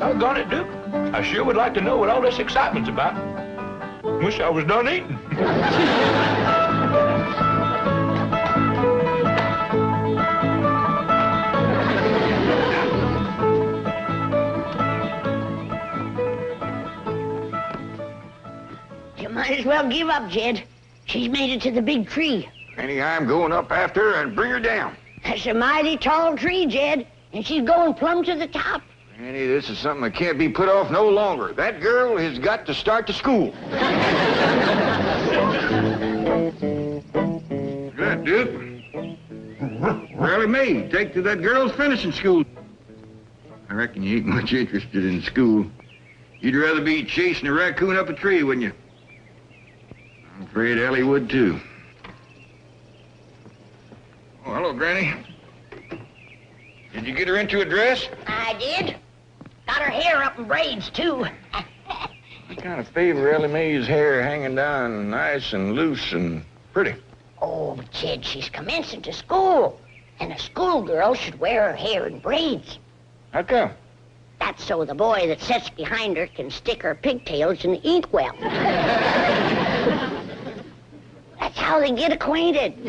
Doggone it, Duke. I sure would like to know what all this excitement's about. Wish I was done eating. You might as well give up, Jed. She's made it to the big tree. Granny, I'm going up after her and bring her down. That's a mighty tall tree, Jed, and she's going plumb to the top. Granny, this is something that can't be put off no longer. That girl has got to start to school. Good, Duke. Elly May, take to that girl's finishing school. I reckon you ain't much interested in school. You'd rather be chasing a raccoon up a tree, wouldn't you? I'm afraid Elly would, too. Oh, hello, Granny. Did you get her into a dress? I did. Got her hair up in braids, too. I kind of favor Elly May's hair hanging down nice and loose and pretty. Oh, but Jed, she's commencing to school. And a schoolgirl should wear her hair in braids. How come? That's so the boy that sits behind her can stick her pigtails in the inkwell. That's how they get acquainted.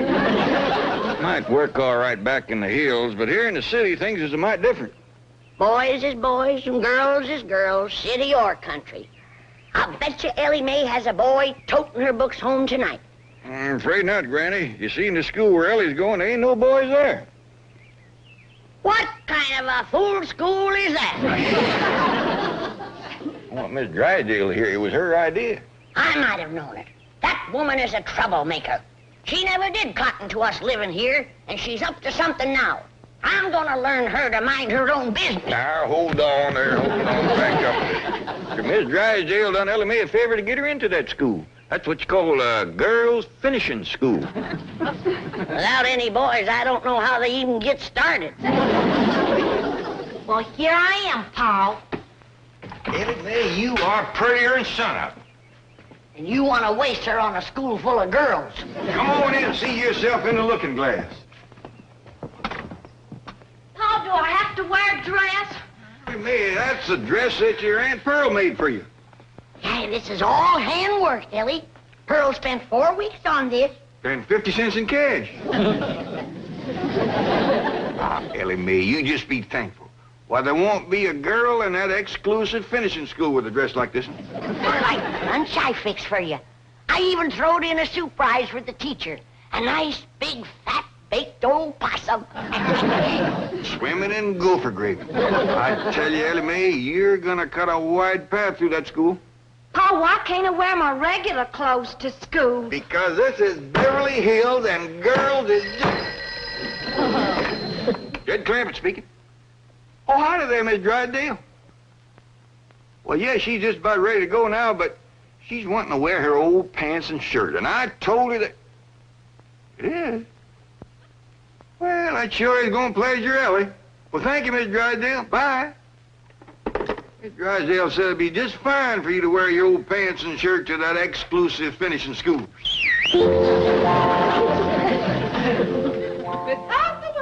Might work all right back in the hills, but here in the city, things is a mite different. Boys is boys and girls is girls, city or country. I'll bet you Elly May has a boy toting her books home tonight. I'm afraid not, Granny. You see, in the school where Elly's going, there ain't no boys there. What kind of a fool school is that? I want Miss Drysdale to hear it was her idea. I might have known it. That woman is a troublemaker. She never did cotton to us living here, and she's up to something now. I'm gonna learn her to mind her own business. Now, hold on there, hold on, back up. Miss Drysdale done Elly May a favor to get her into that school. That's what you call a girls' finishing school. Without any boys, I don't know how they even get started. Well, here I am, Paul. Elly May, you are prettier than sunup. And you want to waste her on a school full of girls. Come on in and see yourself in the looking glass. Paul, do I have to wear a dress? Elly May, that's the dress that your Aunt Pearl made for you. Hey, this is all handwork, Elly. Pearl spent 4 weeks on this. And 50 cents in cash. Elly May, you just be thankful. Why, there won't be a girl in that exclusive finishing school with a dress like this. Like the lunch I fixed for you. I even throwed in a surprise for the teacher. A nice, big, fat, baked old possum. Swimming in gopher gravy. I tell you, Elly May, you're gonna cut a wide path through that school. Paul, why can't I wear my regular clothes to school? Because this is Beverly Hills and girls is just... Jed Clampetts speaking. Oh, howdy there, Miss Drysdale. Well, yeah, she's just about ready to go now, but she's wanting to wear her old pants and shirt, and I told her that... It is? Well, that sure is going to pleasure Elly. Well, thank you, Miss Drysdale. Bye. Miss Drysdale said it'd be just fine for you to wear your old pants and shirt to that exclusive finishing school. Miss Hathaway!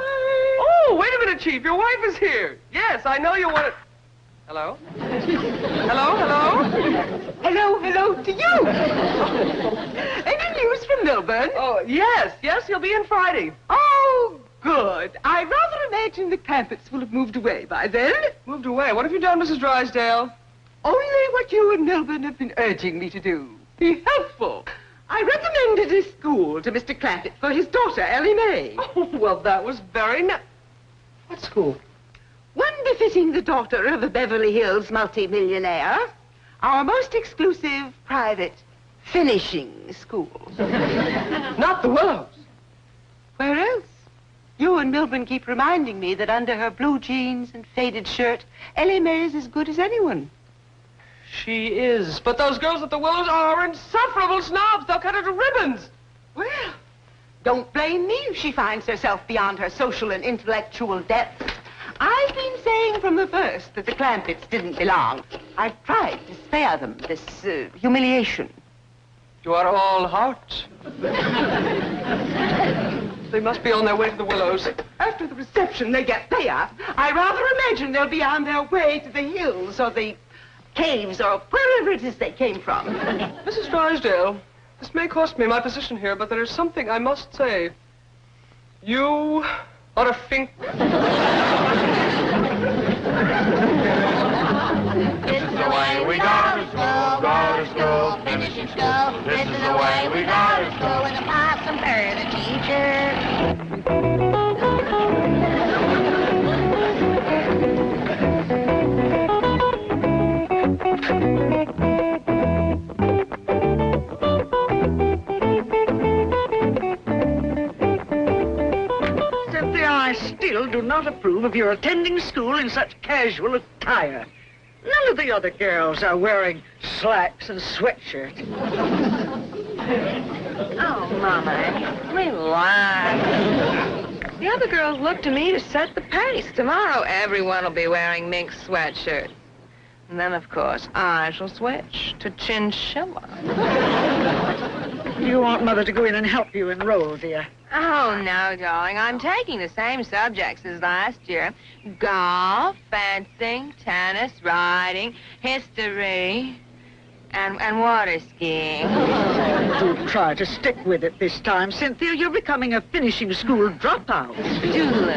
Oh, wait a minute, Chief. Your wife is here. Yes, I know you want it. Hello? Hello, hello? Hello to you. Any news from Milburn? Oh, yes, he'll be in Friday. Oh, good. I rather imagine the Clampetts will have moved away by then. Moved away? What have you done, Mrs. Drysdale? Only what you and Milburn have been urging me to do. Be helpful. I recommended a school to Mr. Clampett for his daughter, Elly May. Oh, well, that was very nice. What school? One befitting the daughter of a Beverly Hills multi-millionaire. Our most exclusive private finishing school. Not the Willows. Where else? You and Milburn keep reminding me that under her blue jeans and faded shirt, Elly May is as good as anyone. She is, but those girls at the Willows are insufferable snobs. They'll cut her to ribbons. Well, don't blame me if she finds herself beyond her social and intellectual depth. I've been saying from the first that the Clampetts didn't belong. I've tried to spare them this humiliation. You are all heart. They must be on their way to the Willows. After the reception, they get there. I rather imagine they'll be on their way to the hills or the caves or wherever it is they came from. Mrs. Drysdale, this may cost me my position here, but there is something I must say. You are a fink. This is the way we go to school, finishing school. This is the way we go to school with a possum for the teacher. I still do not approve of your attending school in such casual attire. None of the other girls are wearing slacks and sweatshirts. Oh, Mama, relax. The other girls look to me to set the pace. Tomorrow, everyone will be wearing mink sweatshirts. And then, of course, I shall switch to chinchilla. Do you want Mother to go in and help you enroll, dear? Oh, no, darling. I'm taking the same subjects as last year. Golf, fencing, tennis, riding, history, and water skiing. Do try to stick with it this time, Cynthia. You're becoming a finishing school dropout. Doodle.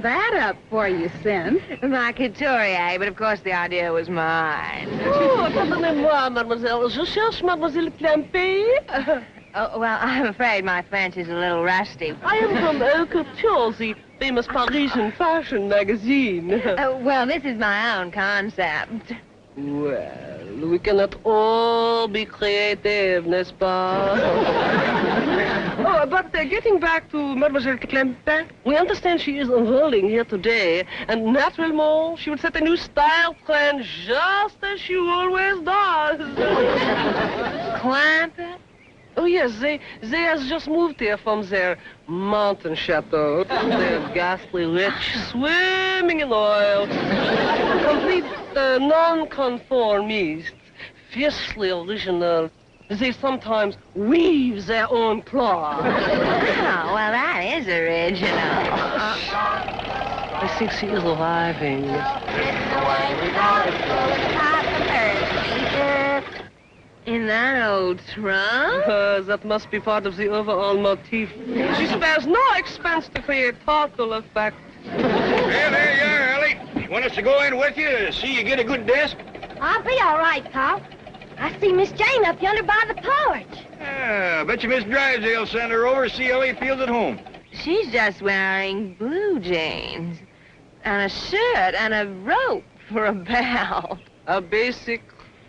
That up for you, Sin. My couturier, but of course the idea was mine. Oh, pardonnez-moi, mademoiselle. Je cherche mademoiselle Clampetts. Oh, well, I'm afraid my French is a little rusty. I am from E04, the famous Parisian fashion magazine. Well, this is my own concept. Well, we cannot all be creative, n'est-ce pas? Oh, but getting back to Mademoiselle Clampetts, we understand she is enrolling here today, and naturellement, she would set a new style plan just as she always does. Clampetts? Oh, yes, they has just moved here from their mountain chateau. They're ghastly rich, swimming in oil. Complete non-conformists, fiercely original. They sometimes weave their own cloth. Oh, well, that is original. I think she is arriving. This is the way we go to school with a possum for the teacher. In that old trunk? That must be part of the overall motif. She spares no expense to create total effect. Well, there you are, Elly. You want us to go in with you to see you get a good desk? I'll be all right, Pop. I see Miss Jane up yonder by the porch. I bet you Miss Drysdale sent her over to see Elly feels at home. She's just wearing blue jeans and a shirt and a rope for a belt. A basic,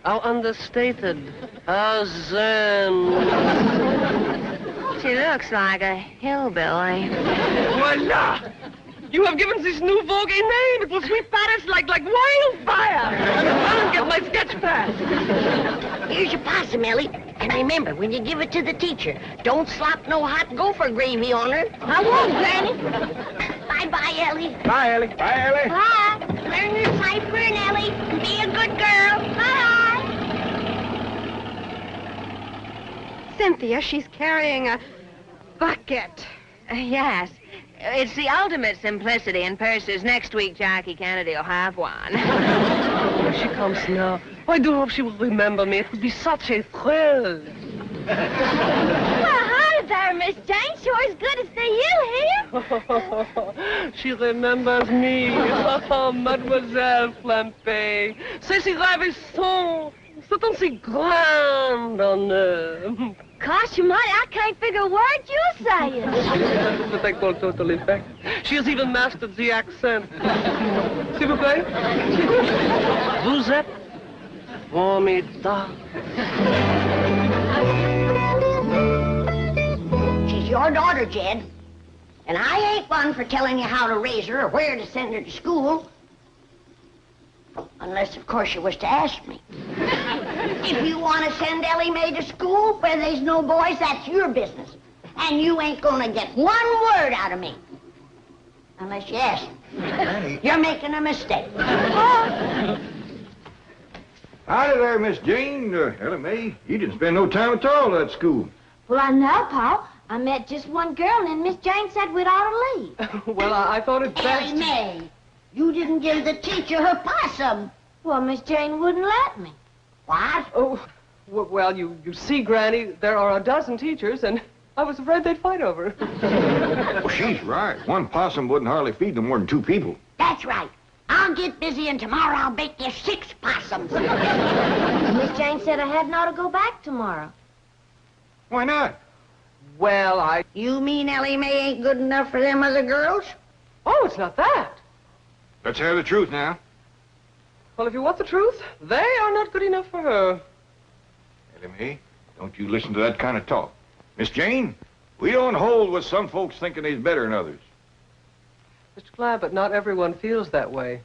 how understated, how zen. She looks like a hillbilly. Voila! You have given this new vogue a name. It will sweep Paris like wildfire. Run and get my sketch pad. Here's your possum, Elly. And remember, when you give it to the teacher, don't slop no hot gopher gravy on her. I won't, Granny. Bye-bye, Elly. Bye, Elly. Bye, Elly. Bye. Learn your cipher, Elly. And be a good girl. Bye. Cynthia, she's carrying a bucket. Yes. It's the ultimate simplicity in purses. Next week, Jackie Kennedy will have one. Here she comes now. I do hope she will remember me. It would be such a thrill. Well, hi there, Miss Jane. Sure is good to see you here. She remembers me. Oh, Mademoiselle Clampetts. C'est si ravissant. C'est un si grand honneur. Gosh, you might, I can't figure a word you're saying. But I call total effect. She has even mastered the accent. S'il vous plaît. Vous êtes formidable. She's your daughter, Jed. And I ain't one for telling you how to raise her or where to send her to school. Unless, of course, you wish to ask me. If you want to send Elly Mae to school where there's no boys, that's your business. And you ain't gonna get one word out of me. Unless you ask. You're making a mistake. Howdy there, Miss Jane. Elly May, you didn't spend no time at all at school. Well, I know, Pa. I met just one girl, and Miss Jane said we'd ought to leave. Well, I thought it best. Elly May, you didn't give the teacher her possum. Well, Miss Jane wouldn't let me. What? Oh, well, you see, Granny, there are a dozen teachers, and I was afraid they'd fight over it. Well, she's right. One possum wouldn't hardly feed no more than 2 people. That's right. I'll get busy, and tomorrow I'll bake you 6 possums. Miss Jane said I hadn't ought to go back tomorrow. Why not? Well, You mean Elly May ain't good enough for them other girls? Oh, it's not that. Let's hear the truth now. Well, if you want the truth, they are not good enough for her. Elly May, don't you listen to that kind of talk. Miss Jane, we don't hold with some folks thinking they's better than others. Mr. Clampett, not everyone feels that way.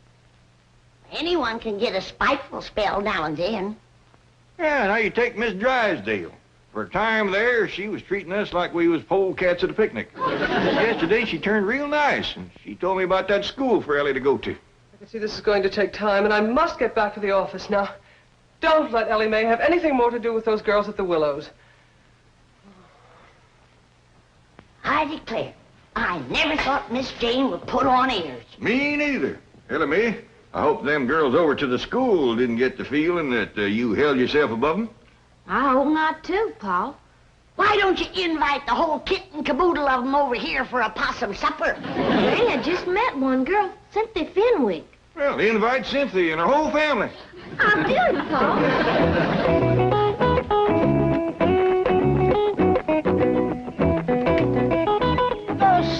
Anyone can get a spiteful spell now and then. Yeah, now you take Miss Drysdale. For a time there, she was treating us like we was polecats at a picnic. Yesterday, she turned real nice, and she told me about that school for Elly to go to. I can see this is going to take time, and I must get back to the office now. Don't let Elly May have anything more to do with those girls at the Willows. I declare, I never thought Miss Jane would put on airs. Me neither. Elly May, I hope them girls over to the school didn't get the feeling that you held yourself above them. I hope not, too, Pa. Why don't you invite the whole kit and caboodle of them over here for a possum supper? Granny, I just met one girl, Cynthia Fenwick. Well, invite Cynthia and her whole family. I'll do it, Pa.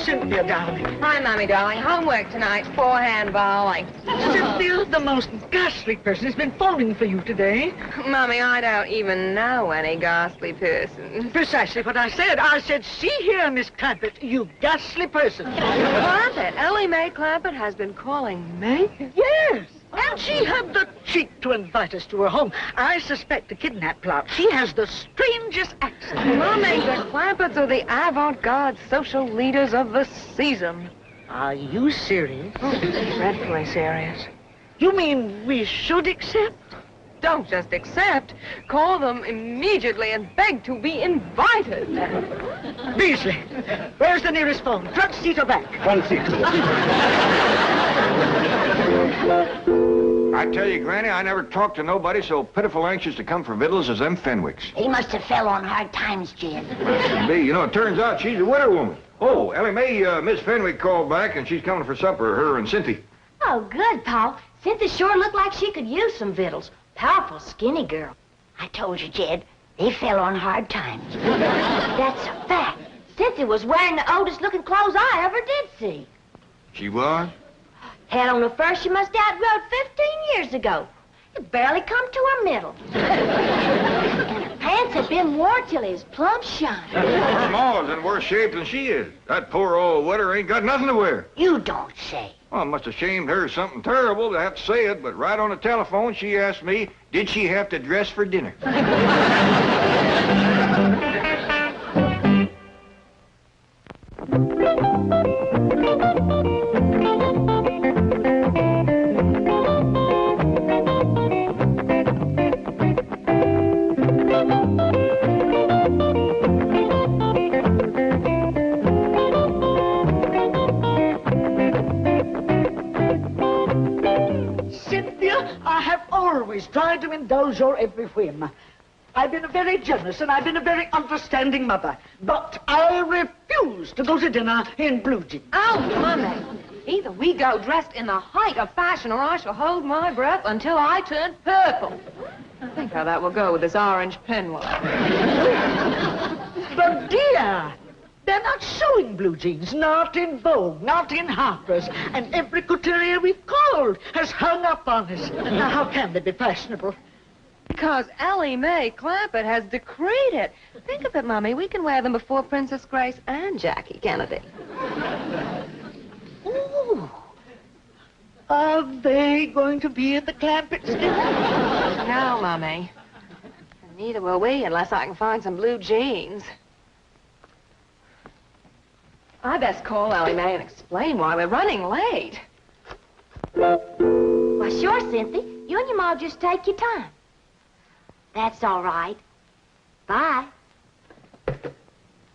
Cynthia, darling. Hi, Mommy, darling. Homework tonight. Forehand bowling. Cynthia, the most ghastly person has been phoning for you today. Mommy, I don't even know any ghastly person. Precisely what I said. I said, see here, Miss Clampett, you ghastly person. Clampett? Elly May Clampett has been calling me? Yes. And she had the cheek to invite us to her home. I suspect a kidnap plot. She has the strangest accent. Mommy, the Clampetts are the avant-garde social leaders of the season. Are you serious? Dreadfully serious. You mean we should accept? Don't just accept. Call them immediately and beg to be invited. Beasley, where's the nearest phone? Front seat or back? Front seat. I tell you, Granny, I never talked to nobody so pitiful anxious to come for victuals as them Fenwicks. He must have fell on hard times, Jed. Should be. You know, it turns out she's a widow woman. Oh, Elly May, Miss Fenwick called back, and she's coming for supper, her and Cynthia. Oh, good, Pa. Cynthia sure looked like she could use some victuals. Powerful skinny girl. I told you, Jed, they fell on hard times. That's a fact. Cynthia was wearing the oldest-looking clothes I ever did see. She was? Had on the fur she must have outrode 15 years ago. It barely come to her middle. And her pants had been worn till his plumb shine. Her ma's in worse shape than she is. That poor old widder ain't got nothing to wear. You don't say. Well, it must have shamed her something terrible to have to say it, but right on the telephone she asked me, did she have to dress for dinner? Always tried to indulge your every whim. I've been a very generous and I've been a very understanding mother, but I refuse to go to dinner in blue jeans. Oh, Mommy. Either we go dressed in the height of fashion or I shall hold my breath until I turn purple. Think how that will go with this orange peignoir. But dear, they're not showing blue jeans, not in Vogue, not in Harper's, and every couturier we've called has hung up on us. Now, how can they be fashionable? Because Elly May Clampett has decreed it. Think of it, Mommy. We can wear them before Princess Grace and Jackie Kennedy. Ooh. Are they going to be at the Clampetts dinner? No, Mommy. And neither will we unless I can find some blue jeans. I best call Elly Mae and explain why we're running late. Well, sure, Cynthia. You and your ma just take your time. That's all right. Bye.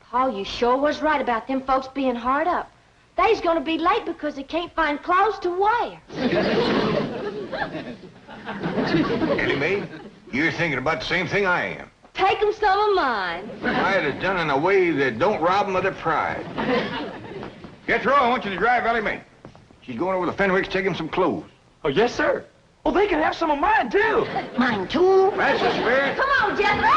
Paul, you sure was right about them folks being hard up. They's gonna be late because they can't find clothes to wear. Elly Mae, you're thinking about the same thing I am. Take 'em some of mine. I'd have done in a way that don't rob them of their pride. Jethro, I want you to drive Elly Mae. She's going over to Fenwicks to take him some clothes. Oh, yes, sir. Oh, they can have some of mine, too. Mine, too. That's the spirit. Come on, Jethro.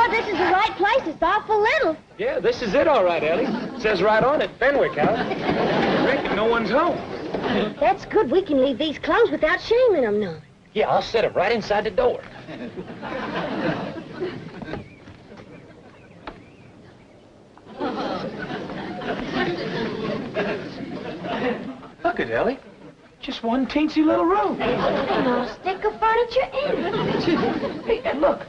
This is the right place. It's awful little. Yeah, this is it all right, Elly. It says right on it, Fenwick House. I reckon no one's home. That's good. We can leave these clothes without shaming them none. Yeah, I'll set them right inside the door. Look at Elly. Just one teensy little room. No stick of furniture in it. Hey, and look.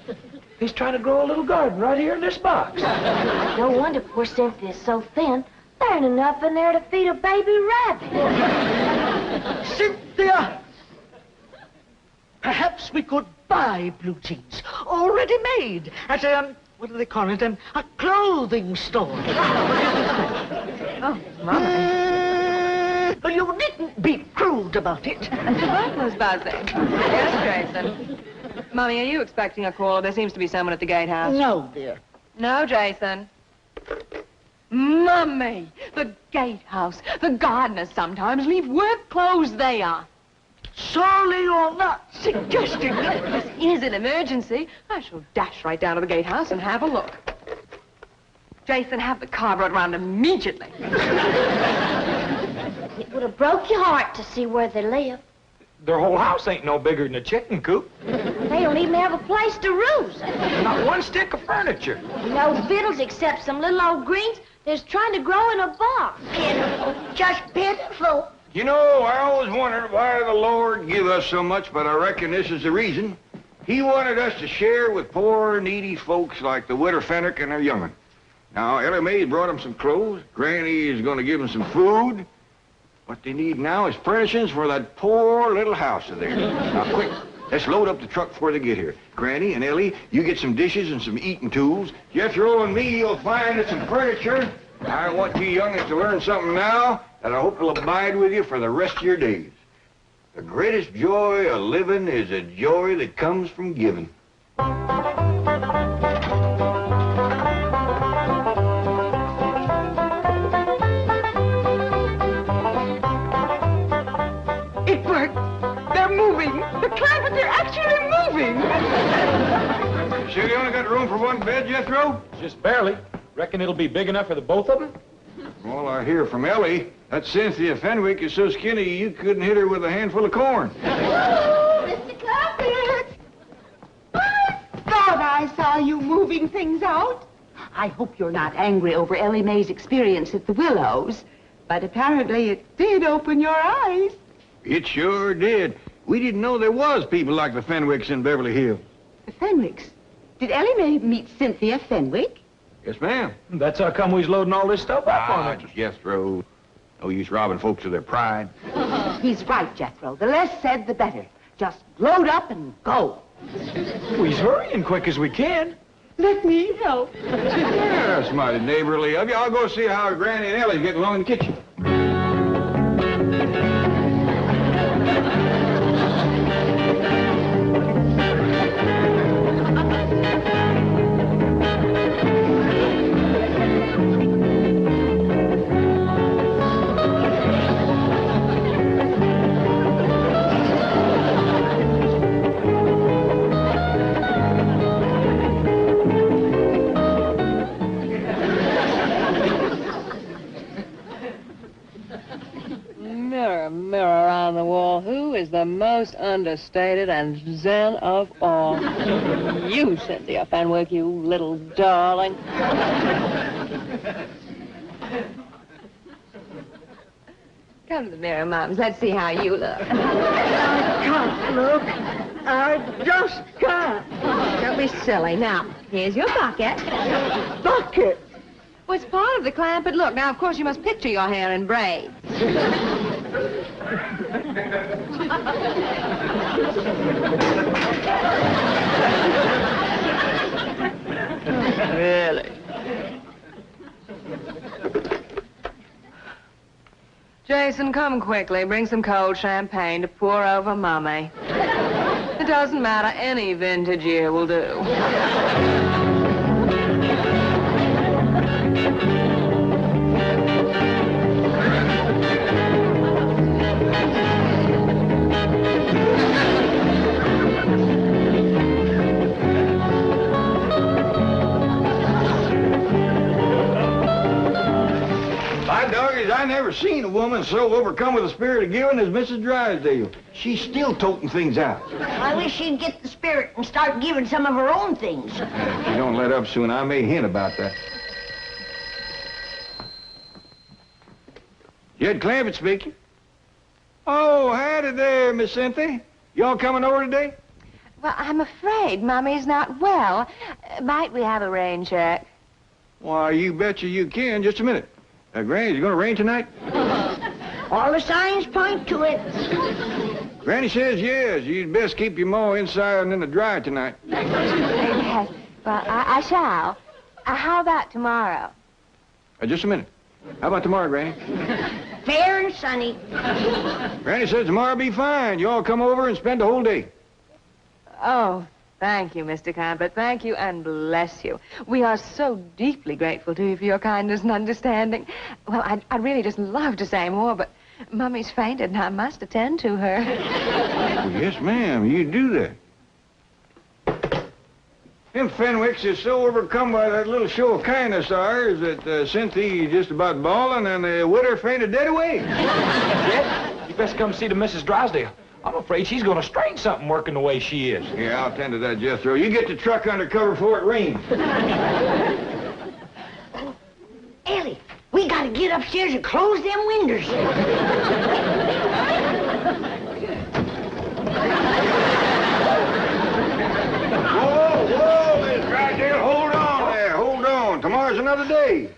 He's trying to grow a little garden right here in this box. No wonder poor Cynthia's so thin. There ain't enough in there to feed a baby rabbit. Cynthia! Perhaps we could buy blue jeans, already made, at what do they call it, a clothing store. Oh, Mama. You needn't be crude about it. Tuberculosis buzzing. Yes, Jason. Mommy, are you expecting a caller? There seems to be someone at the gatehouse. No, dear. No, Jason. Mummy, the gatehouse. The gardeners sometimes leave work clothes there. Surely you're not suggesting that... This is an emergency. I shall dash right down to the gatehouse and have a look. Jason, have the car brought round immediately. It would have broke your heart to see where they live. Their whole house ain't no bigger than a chicken coop. They don't even have a place to roost. Not one stick of furniture. No victuals except some little old greens that's trying to grow in a box. Pitiful. Just pitiful. You know, I always wondered why the Lord give us so much, but I reckon this is the reason. He wanted us to share with poor, needy folks like the widow Fenwick and her young'un. Now, Elly Mae brought them some clothes. Granny is going to give them some food. What they need now is furnishings for that poor little house of theirs. Now, quick, let's load up the truck before they get here. Granny and Elly, you get some dishes and some eating tools. Jethro and me, you'll find us some furniture. I want you youngins to learn something now that I hope will abide with you for the rest of your days. The greatest joy of living is a joy that comes from giving. The Clampetts are actually moving. Sure you only got room for one bed, Jethro? Just barely. Reckon it'll be big enough for the both of them? All I hear from Elly, that Cynthia Fenwick is so skinny you couldn't hit her with a handful of corn. Mr. Clampetts! I thought I saw you moving things out. I hope you're not angry over Elly Mae's experience at the Willows, but apparently it did open your eyes. It sure did. We didn't know there was people like the Fenwicks in Beverly Hills. The Fenwicks? Did Elly Mae meet Cynthia Fenwick? Yes, ma'am. That's how come we's loading all this stuff up on her. Jethro. No use robbing folks of their pride. He's right, Jethro. The less said, the better. Just load up and go. We's hurrying quick as we can. Let me help. Yeah, that's mighty neighborly of you. I'll go see how Granny and Elly's getting along in the kitchen. most understated and zen of all. You, Cynthia Fenwick, you little darling. Come to the mirror, Mums. Let's see how you look. I can't look. I just can't. Don't be silly. Now, here's your bucket. Bucket. Well, it's part of the Clampett look. Now, of course, you must picture your hair in braids. Really? Jason, come quickly. Bring some cold champagne to pour over Mummy. It doesn't matter. Any vintage year will do. I never seen a woman so overcome with the spirit of giving as Mrs. Drysdale. She's still toting things out. I wish she'd get the spirit and start giving some of her own things. If you don't let up soon, I may hint about that. Jed Clampett speaking. Oh, howdy there, Miss Cynthia. Y'all coming over today? Well, I'm afraid Mummy's not well. Might we have a rain check? Why, you betcha you can. Just a minute. Granny, you gonna rain tonight? All the signs point to it. Granny says yes. You'd best keep your mower inside and in the dry tonight. Yes. Well, I shall. How about tomorrow? Just a minute. How about tomorrow, Granny? Fair and sunny. Granny says tomorrow'll be fine. You all come over and spend the whole day. Oh, thank you, Mr. Clampett. Thank you and bless you. We are so deeply grateful to you for your kindness and understanding. Well, I'd really just love to say more, but Mummy's fainted and I must attend to her. Well, yes, ma'am. You do that. Them Fenwicks is so overcome by that little show of kindness of ours that Cynthia just about bawling and the widow fainted dead away. Jed, you best come see the Mrs. Drysdale. I'm afraid she's going to strain something working the way she is. Yeah, I'll tend to that, Jethro. You get the truck under cover before it rains. Elly, we gotta get upstairs and close them windows. Whoa, Miss Drysdale, hold on there, hold on. Tomorrow's another day.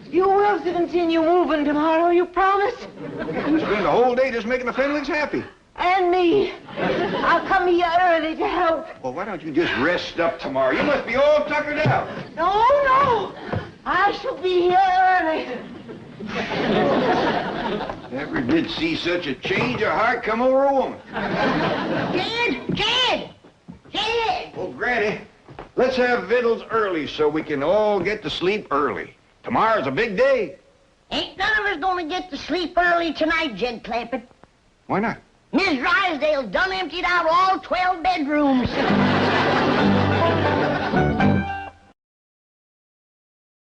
You will continue moving tomorrow, you promise? We'll spend the whole day just making the Fenwicks happy. And me. I'll come here early to help. Well, why don't you just rest up tomorrow? You must be all tuckered out. No. I shall be here early. Never did see such a change of heart come over a woman. Jed! Oh, Granny, let's have victuals early so we can all get to sleep early. Tomorrow's a big day. Ain't none of us gonna get to sleep early tonight, Jed Clampett. Why not? Miss Drysdale done emptied out all 12 bedrooms.